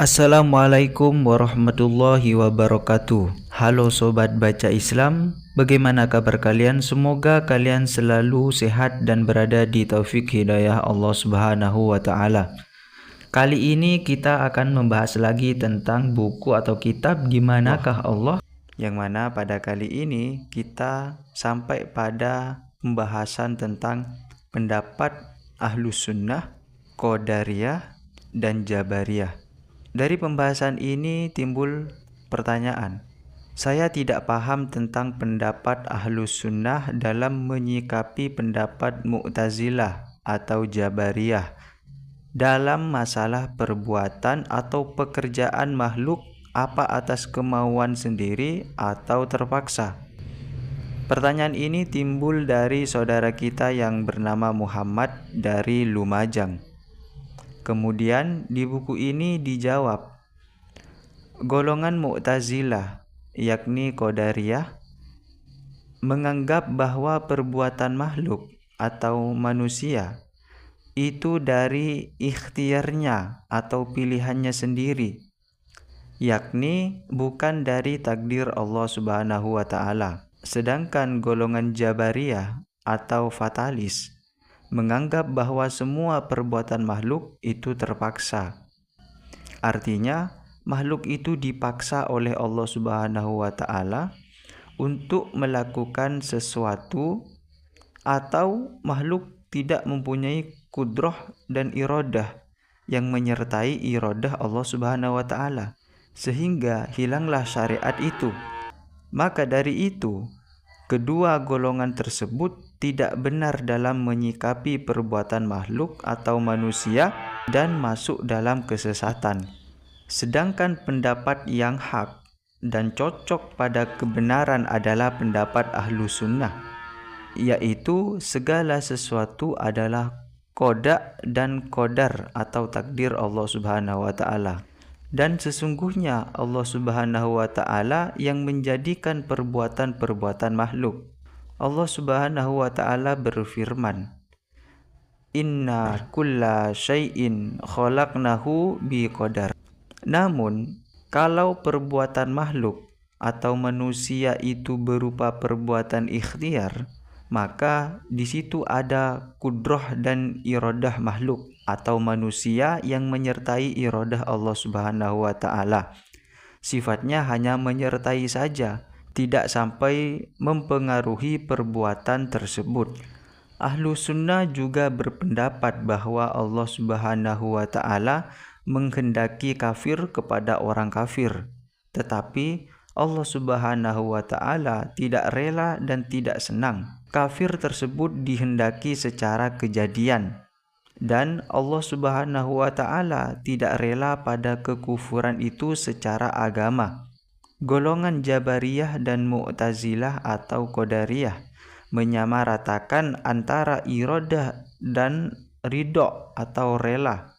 Assalamualaikum warahmatullahi wabarakatuh. Halo sobat baca Islam, bagaimana kabar kalian? Semoga kalian selalu sehat dan berada di taufik hidayah Allah Subhanahu wa taala. Kali ini kita akan membahas lagi tentang buku atau kitab Di Manakah Allah, yang mana pada kali ini kita sampai pada pembahasan tentang pendapat Ahlus Sunnah, Qadariyah, dan Jabariyah. Dari pembahasan ini timbul pertanyaan. Saya tidak paham tentang pendapat Ahlus Sunnah dalam menyikapi pendapat Mu'tazilah atau Jabariyah dalam masalah perbuatan atau pekerjaan makhluk, apa atas kemauan sendiri atau terpaksa. Pertanyaan ini timbul dari saudara kita yang bernama Muhammad dari Lumajang. Kemudian di buku ini dijawab, golongan Mu'tazilah, yakni Qadariyah, menganggap bahwa perbuatan makhluk atau manusia itu dari ikhtiarnya atau pilihannya sendiri, yakni bukan dari takdir Allah Subhanahu wa taala. Sedangkan golongan Jabariyah atau fatalis menganggap bahwa semua perbuatan makhluk itu terpaksa. Artinya, makhluk itu dipaksa oleh Allah Subhanahu wa taala untuk melakukan sesuatu, atau makhluk tidak mempunyai kudrah dan iradah yang menyertai iradah Allah Subhanahu wa taala, sehingga hilanglah syariat itu. Maka dari itu, kedua golongan tersebut tidak benar dalam menyikapi perbuatan makhluk atau manusia dan masuk dalam kesesatan. Sedangkan pendapat yang hak dan cocok pada kebenaran adalah pendapat Ahlus Sunnah, yaitu segala sesuatu adalah qada dan qadar atau takdir Allah Subhanahu wa taala. Dan sesungguhnya Allah Subhanahu wa taala yang menjadikan perbuatan-perbuatan makhluk. Allah Subhanahu wa taala berfirman, "Inna kulla syai'in khalaqnahu biqadar." Namun, kalau perbuatan makhluk atau manusia itu berupa perbuatan ikhtiar, maka di situ ada kudrah dan iradah makhluk atau manusia yang menyertai iradah Allah Subhanahu wa taala. Sifatnya hanya menyertai saja, tidak sampai mempengaruhi perbuatan tersebut. Ahlus Sunnah juga berpendapat bahwa Allah Subhanahu wa taala menghendaki kafir kepada orang kafir, tetapi Allah Subhanahu wa taala tidak rela dan tidak senang kafir tersebut dihendaki secara kejadian, dan Allah Subhanahu wa taala tidak rela pada kekufuran itu secara agama. Golongan Jabariyah dan Mu'tazilah atau Qadariyah menyamaratakan antara iradah dan ridho atau rela.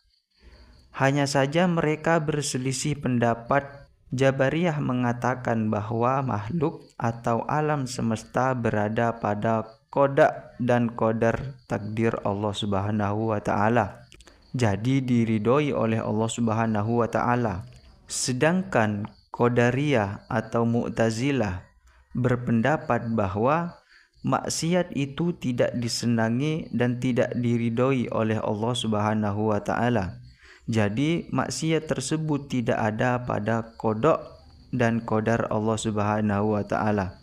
Hanya saja mereka berselisih pendapat. Jabariyah mengatakan bahwa makhluk atau alam semesta berada pada qada dan qadar takdir Allah Subhanahu wa taala, jadi diridhoi oleh Allah Subhanahu wa taala. Sedangkan Qadariyah atau Mu'tazilah berpendapat bahwa maksiat itu tidak disenangi dan tidak diridhoi oleh Allah Subhanahu wa taala. Jadi maksiat tersebut tidak ada pada qada dan qadar Allah Subhanahu wa taala.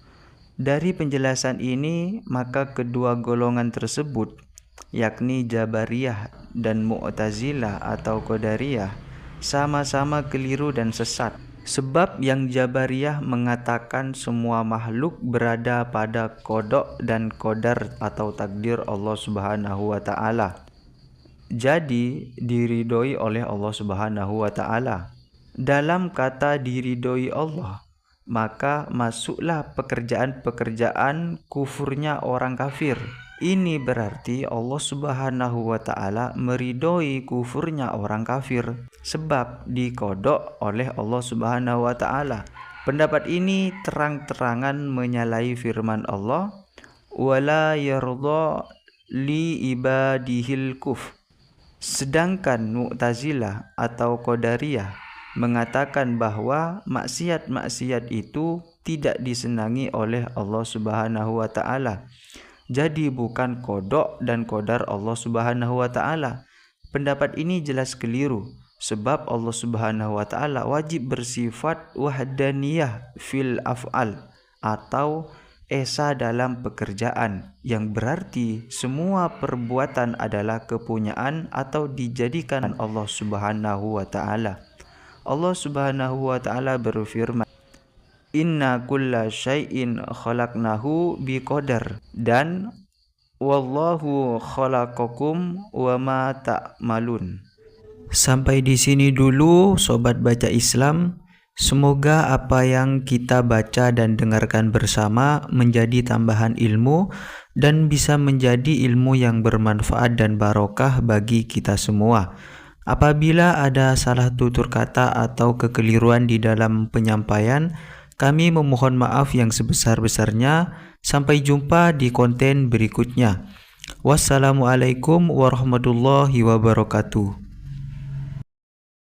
Dari penjelasan ini, maka kedua golongan tersebut, yakni Jabariyah dan Mu'tazilah atau Qadariyah, sama-sama keliru dan sesat. Sebab yang Jabariyah mengatakan semua makhluk berada pada qada dan qadar atau takdir Allah Subhanahu wa taala, jadi diridhoi oleh Allah Subhanahu wa taala. Dalam kata diridhoi Allah, maka masuklah pekerjaan-pekerjaan kufurnya orang kafir. Ini berarti Allah Subhanahu wa taala meridhoi kufurnya orang kafir sebab dikodok oleh Allah Subhanahu wa taala. Pendapat ini terang-terangan menyalahi firman Allah, "Wala yardha li ibadihil kufr." Sedangkan Mu'tazilah atau Qadariyah mengatakan bahwa maksiat-maksiat itu tidak disenangi oleh Allah Subhanahu wa taala. Jadi bukan qada dan qadar Allah Subhanahu wa taala. Pendapat ini jelas keliru sebab Allah Subhanahu wa taala wajib bersifat wahdaniyah fil af'al atau esa dalam pekerjaan, yang berarti semua perbuatan adalah kepunyaan atau dijadikan Allah Subhanahu wa taala. Allah Subhanahu wa taala berfirman, "Inna kulla syai'in khalaqnahu biqadar," dan "Wallahu khalaqakum wa ma ta'malun." Sampai di sini dulu sobat baca Islam. Semoga apa yang kita baca dan dengarkan bersama menjadi tambahan ilmu dan bisa menjadi ilmu yang bermanfaat dan barokah bagi kita semua. Apabila ada salah tutur kata atau kekeliruan di dalam penyampaian, kami memohon maaf yang sebesar-besarnya. Sampai jumpa di konten berikutnya. Wassalamualaikum warahmatullahi wabarakatuh.